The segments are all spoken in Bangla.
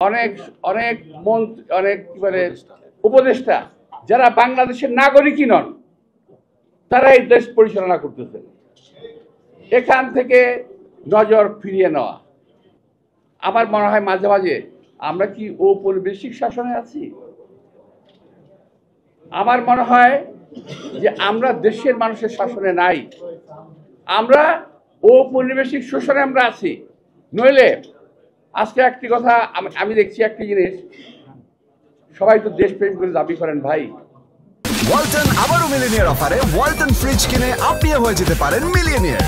অনেক অনেক মন্ত্রী, অনেক উপদেষ্টা যারা বাংলাদেশের নাগরিকই নন, তারা এই দেশ পরিচালনা করতেছেন। এখান থেকে নজর ফিরিয়ে নেওয়া, আমার মনে হয় মাঝে মাঝে আমরা কি ঔপনিবেশিক শাসনে আছি? আমার মনে হয় যে আমরা দেশের মানুষের শাসনে নাই, আমরা ঔপনিবেশিক শোষণে আমরা আছি। নইলে আজকে একটি কথা আমি দেখছি, একটি জিনিস, সবাই তো দেশপ্রেম করে দাবি করেন ভাই। ওয়ালটন আবারও মিলিয়নিয়ার অফারে ওয়ালটন ফ্রিজ কিনে আপনিও হয়ে যেতে পারেন মিলিয়নিয়ার।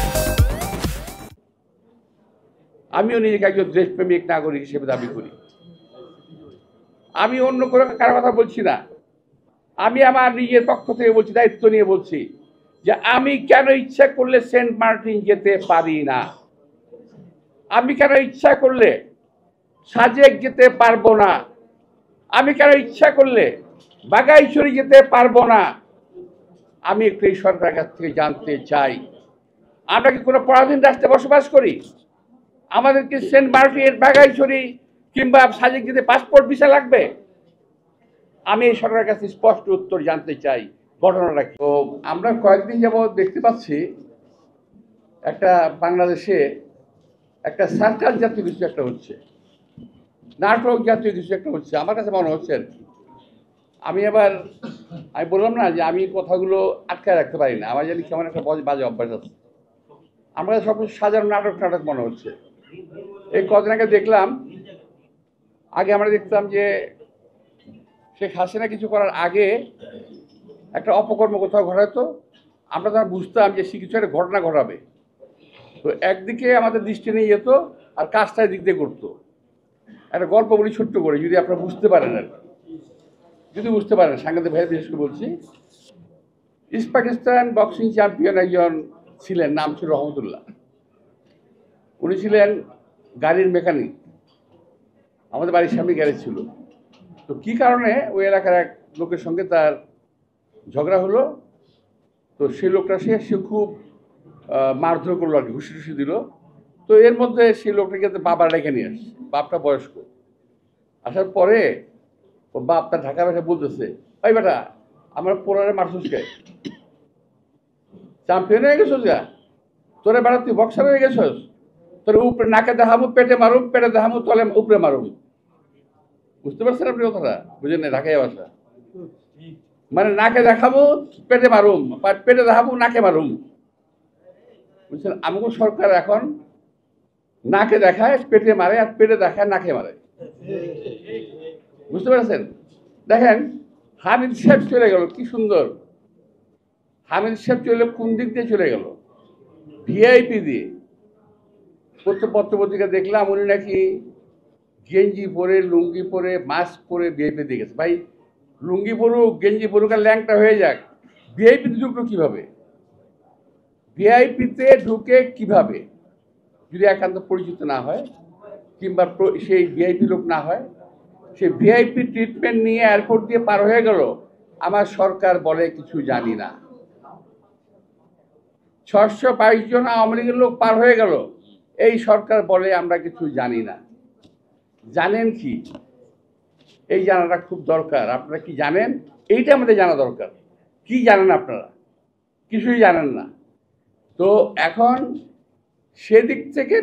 আমিও নিজেকে একজন দেশপ্রেমিক নাগরিক হিসেবে দাবি করি। আমি অন্য কোনো কারো কথা বলছি না, আমি আমার নিজের পক্ষ থেকে বলছি, দায়িত্ব নিয়ে বলছি যে আমি কেন ইচ্ছা করলে সেন্ট মার্টিন যেতে পারি না, আমি কেন ইচ্ছা করলে সাজেক যেতে পারবো না, আমি কেন ইচ্ছা করলে বাগাইছড়ি যেতে পারবো না। আমি একটু এই সরকারের কাছ থেকে জানতে চাই, আমরা কি কোনো পরাধীন রাষ্ট্রে বসবাস করি? আমাদের কি সেন্ট মার্টিন, বাগাইছড়ি কিংবা সাজেক যেতে পাসপোর্ট ভিসা লাগবে? আমি এই সরকারের কাছে স্পষ্ট উত্তর জানতে চাই। ঘটনাটা কি? তো আমরা কয়েকদিন যাবৎ দেখতে পাচ্ছি একটা বাংলাদেশে একটা সার্কাস জাতীয় কিছু একটা হচ্ছে, নাটক জাতীয় কিছু একটা হচ্ছে, আমার কাছে মনে হচ্ছে আর কি। আমি বললাম না যে আমি কথাগুলো আটকায় রাখতে পারি না, আমার জানি কেমন একটা বাজে অভ্যাস আছে। আমার কাছে সব কিছু সাধারণ নাটক মনে হচ্ছে। এই কদিন আগে দেখলাম, আগে আমরা দেখতাম যে শেখ হাসিনা কিছু করার আগে একটা অপকর্ম কোথাও ঘটাতো, আমরা তখন বুঝতাম যে সে কিছু একটা ঘটনা ঘটাবে, তো একদিকে আমাদের দৃষ্টি নিয়ে যেত আর কাজটা দিক দিয়ে করতো। একটা গল্প বলি ছোট্ট করে, যদি আপনারা বুঝতে পারেন আর কি, যদি বুঝতে পারেন, সাংবাদিক ভাই বিশেষ করে বলছি। ইস্ট পাকিস্তান বক্সিং চ্যাম্পিয়ন একজন ছিলেন, নাম ছিল রহমতুল্লাহ। উনি ছিলেন গাড়ির মেকানিক, আমাদের বাড়ির সামনে গ্যারেজ ছিল। তো কী কারণে ওই এলাকার এক লোকের সঙ্গে তার ঝগড়া হলো, তো সেই লোকটা সে খুব মারধর করলো আর কি, ঘুষি টুসি দিল। তো এর মধ্যে সেই লোকটাকে বাবা ডেকে নিয়ে আসছে, বাপটা বয়স্ক। আসার পরে ও বাপ তার ঢাকা ভাষা বলতেছে, ভাই বেটা আমার পোলারে মারছুস কে? চ্যাম্পিয়ন হয়ে গেছস গা, তোরে বেড়া তুই বক্সার হয়ে গেছস, তোর উপরে নাকে দেখাবো, পেটে মারুম, পেটে দেখাবো, তলে উপরে মারুম। বুঝতে পারছেন আপনি কথাটা? বুঝেন না? ঢাকায় ভাষা মানে নাকে দেখাবো, পেটে মারুম, পেটে দেখাবো, নাকে মারুম। বুঝছেন? আমাকে সরকার এখন নাকে দেখায়, পেটে মারে, আর পেটে দেখায়, নাকে মারে। বুঝতে পারছেন? দেখেন হামিদ সাহেব চলে গেল, কি সুন্দর। হামিদ সাহেব চলে কোন দিক দিয়ে চলে গেল? ভিআইপি দিয়ে। পত্রপত্রিকা দেখলাম উনি নাকি গেঞ্জি পরে, লুঙ্গি পরে, মাস্ক পরে ভিআইপি দিয়ে গেছে। ভাই লুঙ্গি পরুক, গেঞ্জি পরুক আর ল্যাংটা হয়ে যাক, ভিআইপিতে ঢুকলো কিভাবে? ভিআইপিতে ঢুকে কিভাবে? যদি একান্ত পরিচিত না হয় কিংবা সেই ভিআইপি লোক না হয়, সে ভিআইপি ট্রিটমেন্ট নিয়ে এয়ারপোর্ট দিয়ে পার হয়ে গেল, আমার সরকার বলে কিছু জানি না। 622 জন আওয়ামী লীগের লোক পার হয়ে গেল, এই সরকার বলে আমরা কিছু জানি না। জানেন কি? এই জানাটা খুব দরকার। আপনারা কি জানেন? এইটা আমাদের জানা দরকার। কি জানেন আপনারা? কিছুই জানেন না। তো এখন সেদিক থেকে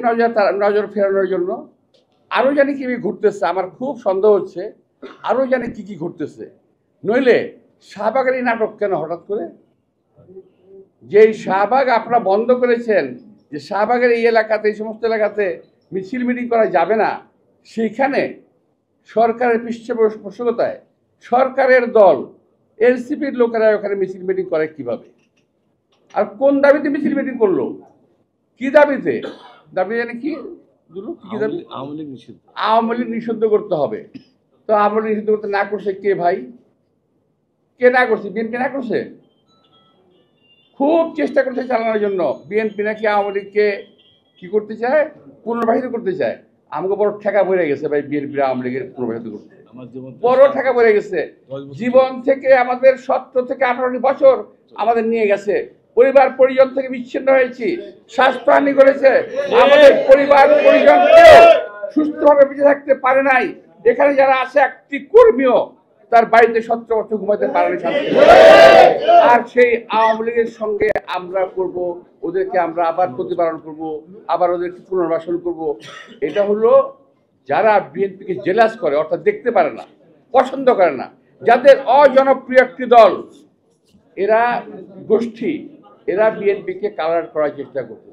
নজর ফেরানোর জন্য আরও জানি কি ঘুরতেছে, আমার খুব সন্দেহ হচ্ছে আরও জানি কি ঘুরতেছে। নইলে শাহবাগের এই নাটক কেন হঠাৎ করে? যেই শাহবাগ আপনারা বন্ধ করেছেন, যে শাহবাগের এই এলাকাতে, এই সমস্ত এলাকাতে মিছিল মিটিং করা যাবে না, সেইখানে সরকারের পৃষ্ঠপোষকতায় সরকারের দল, এনসিপির লোকেরা ওখানে মিছিল মিটিং করে কিভাবে? আর কোন দাবিতে মিছিল মিটিং করলো? কি দাবিতে? দাবি জানি কি? আওয়ামী লীগ নিষিদ্ধ করতে হবে। তো আওয়ামী লীগ নিষিদ্ধ করতে না করছে কে ভাই? কে না করছে? বিএনপি না করছে? খুব চেষ্টা করছে চালানোর জন্য। বিএনপি নাকি আওয়ামী লীগকে কি করতে চায়? পুনর্বাসিত করতে চায়। আমাকে বড় ঠেকা পড়ে গেছে ভাই, বিএনপি আওয়ামী লীগের পুনর্বাসিত করতে বড় ঠেকা পড়ে গেছে। জীবন থেকে আমাদের 17 থেকে 18 বছর আমাদের নিয়ে গেছে, পরিবার পরিজন থেকে বিচ্ছিন্ন হয়েছি, শ্বাসপ্রাণী করেছে, আমাদের পরিবার পরিজন সুস্থভাবে বেঁচে থাকতে পারে নাই। এখানে যারা আছে একটি কর্মীও তার বাড়িতে 17 বছর ঘুমাতে পারেনি শান্তি। আর সেই আওয়ামী লীগের সঙ্গে আমরা করব, ওদেরকে আমরা আবার প্রতিপালন করব, আবার ওদেরকে পুনর্বাসন করব। এটা হলো যারা বিএনপিকে জেলাস করে, অর্থাৎ দেখতে পারে না, পছন্দ করে না, যাদের অজনপ্রিয় একটি দল, এরা গোষ্ঠী, এরা বিএনপিকে কালার করার চেষ্টা করছে।